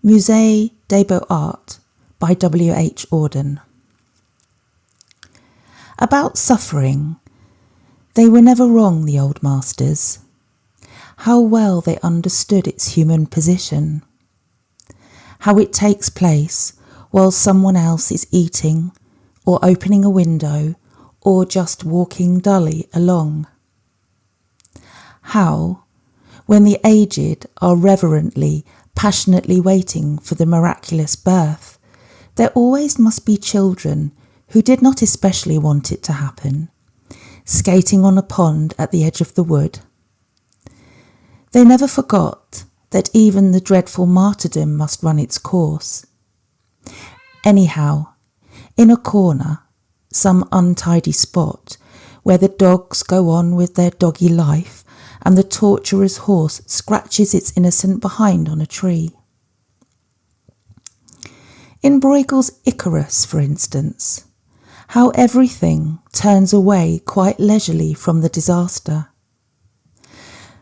Musee Des Beaux Arts by W.H. Auden. About suffering, they were never wrong, the old masters. How well they understood its human position. How it takes place while someone else is eating or opening a window or just walking dully along. How, when the aged are reverently, passionately waiting for the miraculous birth, there always must be children who did not especially want it to happen, skating on a pond at the edge of the wood. They never forgot that even the dreadful martyrdom must run its course. Anyhow, in a corner, some untidy spot, where the dogs go on with their doggy life and the torturer's horse scratches its innocent behind on a tree. In Brueghel's Icarus, for instance, how everything turns away quite leisurely from the disaster.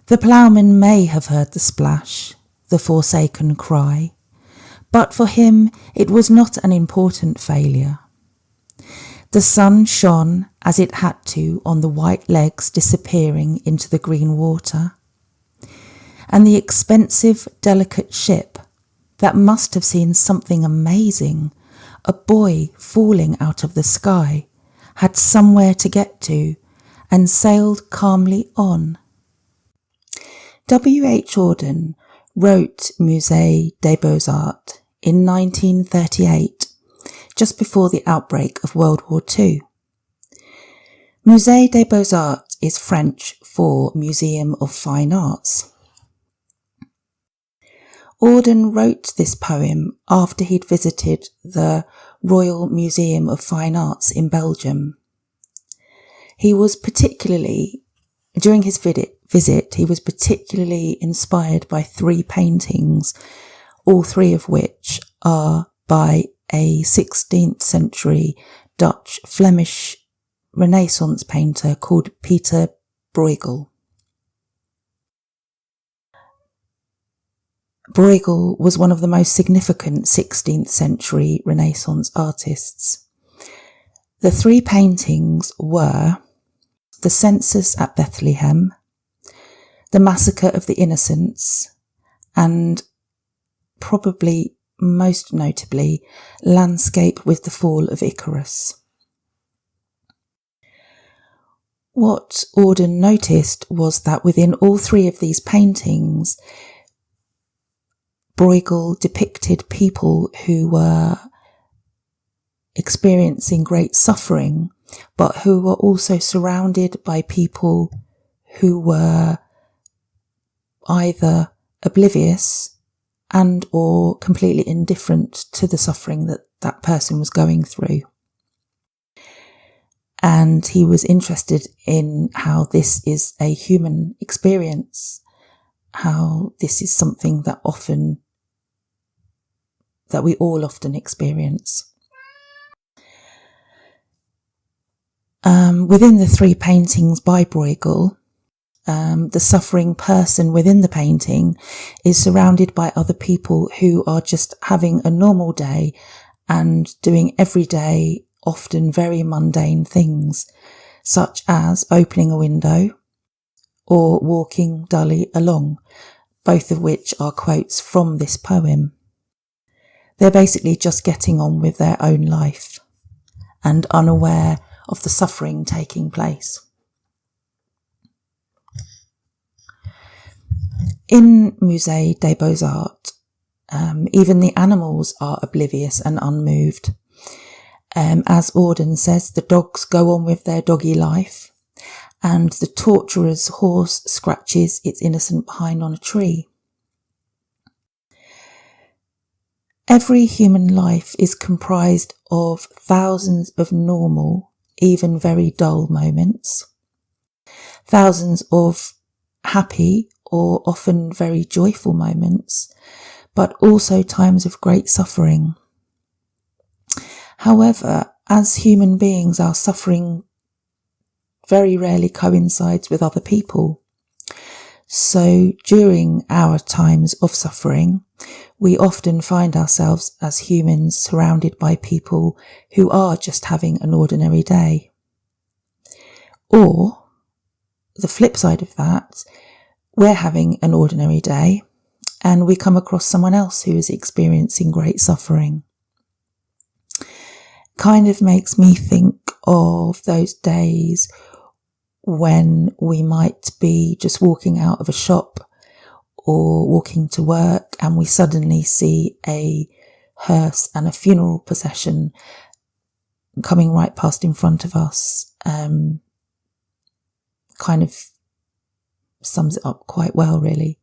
The ploughman may have heard the splash, the forsaken cry, but for him it was not an important failure. The sun shone as it had to on the white legs disappearing into the green water, and the expensive, delicate ship that must have seen something amazing, a boy falling out of the sky, had somewhere to get to and sailed calmly on. W.H. Auden wrote Musee Des Beaux Arts in 1938, just before the outbreak of World War II. Musée des Beaux Arts is French for Museum of Fine Arts. Auden wrote this poem after he'd visited the Royal Museum of Fine Arts in Belgium. During his visit, he was particularly inspired by three paintings, all three of which are by a 16th century Dutch Flemish Renaissance painter called Pieter Brueghel. Brueghel was one of the most significant 16th century Renaissance artists. The three paintings were the Census at Bethlehem, the Massacre of the Innocents, and probably most notably, Landscape with the Fall of Icarus. What Auden noticed was that within all three of these paintings, Brueghel depicted people who were experiencing great suffering, but who were also surrounded by people who were either oblivious and or completely indifferent to the suffering that that person was going through. And he was interested in how this is a human experience, how this is something that we all often experience. Within the three paintings by Brueghel, the suffering person within the painting is surrounded by other people who are just having a normal day and doing everyday, often very mundane things, such as opening a window or walking dully along, both of which are quotes from this poem. They're basically just getting on with their own life and unaware of the suffering taking place. In Musée des Beaux Arts, even the animals are oblivious and unmoved. As Auden says, the dogs go on with their doggy life, and the torturer's horse scratches its innocent behind on a tree. Every human life is comprised of thousands of normal, even very dull moments, thousands of happy or often very joyful moments, but also times of great suffering. However, as human beings, our suffering very rarely coincides with other people. So during our times of suffering, we often find ourselves as humans surrounded by people who are just having an ordinary day. Or, the flip side of that, we're having an ordinary day and we come across someone else who is experiencing great suffering. Kind of makes me think of those days when we might be just walking out of a shop or walking to work and we suddenly see a hearse and a funeral procession coming right past in front of us. Kind of sums it up quite well, really.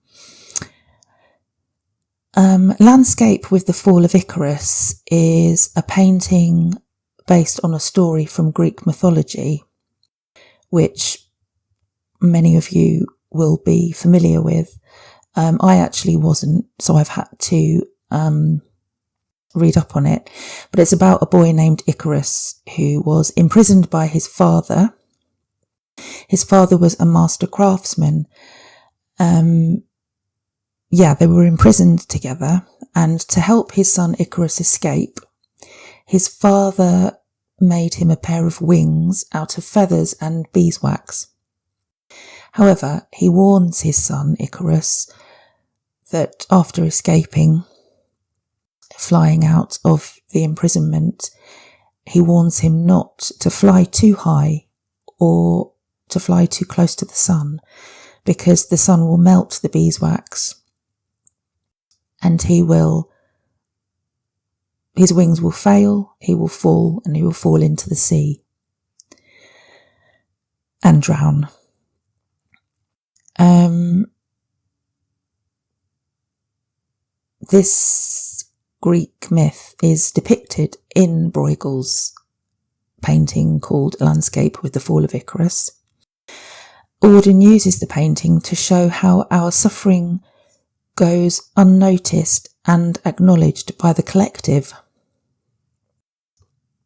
Landscape with the Fall of Icarus is a painting based on a story from Greek mythology, which many of you will be familiar with. I actually wasn't, so I've had to read up on it. But it's about a boy named Icarus who was imprisoned by his father. His father was a master craftsman. They were imprisoned together, and to help his son Icarus escape, his father made him a pair of wings out of feathers and beeswax. However, he warns his son Icarus that after escaping, flying out of the imprisonment, he warns him not to fly too high or to fly too close to the sun, because the sun will melt the beeswax and his wings will fail, he will fall, and he will fall into the sea and drown. This Greek myth is depicted in Brueghel's painting called Landscape with the Fall of Icarus. Auden uses the painting to show how our suffering goes unnoticed and acknowledged by the collective,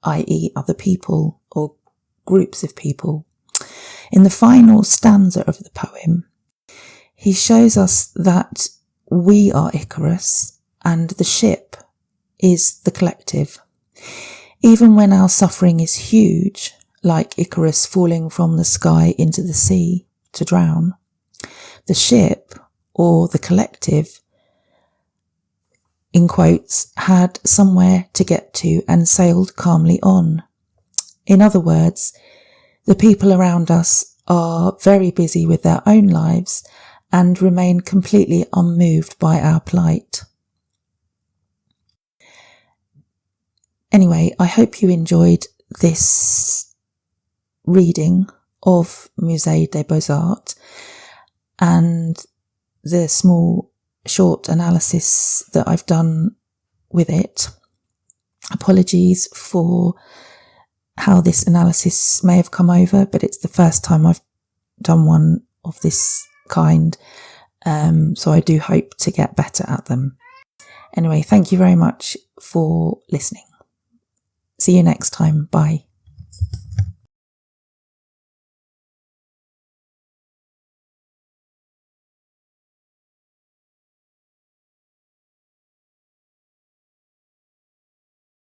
i.e. other people or groups of people. In the final stanza of the poem, he shows us that we are Icarus and the ship is the collective. Even when our suffering is huge, like Icarus falling from the sky into the sea to drown, the ship, or the collective, in quotes, had somewhere to get to and sailed calmly on. In other words, the people around us are very busy with their own lives and remain completely unmoved by our plight. Anyway, I hope you enjoyed this reading of Musee Des Beaux Arts and the small short analysis that I've done with it. Apologies for how this analysis may have come over, but it's the first time I've done one of this kind, so I do hope to get better at them. Anyway, thank you very much for listening. See you next time. Bye.